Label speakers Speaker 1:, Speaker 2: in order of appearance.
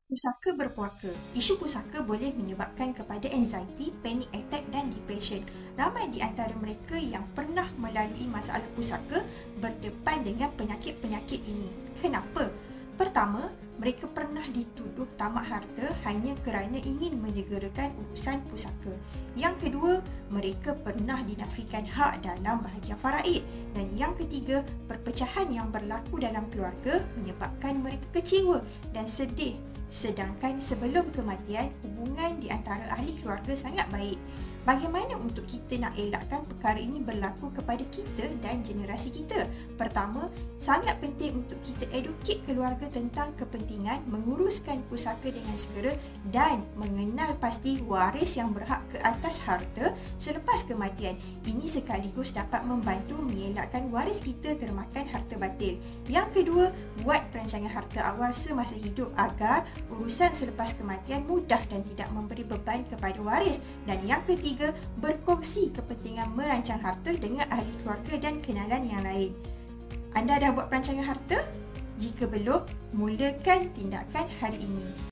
Speaker 1: Pusaka berpuaka. Isu pusaka boleh menyebabkan kepada anxiety, panic attack dan depression. Ramai di antara mereka yang pernah melalui masalah pusaka berdepan dengan penyakit-penyakit ini. Kenapa? Pertama, mereka pernah dituduh tamak harta hanya kerana ingin menyegerakan urusan pusaka. Yang kedua, mereka pernah dinafikan hak dalam bahagian faraid. Dan yang ketiga, perpecahan yang berlaku dalam keluarga menyebabkan mereka kecewa dan sedih. Sedangkan sebelum kematian, hubungan di antara ahli keluarga sangat baik. Bagaimana untuk kita nak elakkan perkara ini berlaku kepada kita dan generasi kita? Pertama, sangat penting untuk kita educate keluarga tentang kepentingan menguruskan pusaka dengan segera dan mengenal pasti waris yang berhak ke atas harta selepas kematian. Ini sekaligus dapat membantu mengelakkan waris kita termakan harta batil. Yang kedua, buat perancangan harta awal semasa hidup agar urusan selepas kematian mudah dan tidak memberi beban kepada waris. Dan yang ketiga, berkongsi kepentingan merancang harta dengan ahli keluarga dan kenalan yang lain. Anda dah buat perancangan harta? Jika belum, mulakan tindakan hari ini.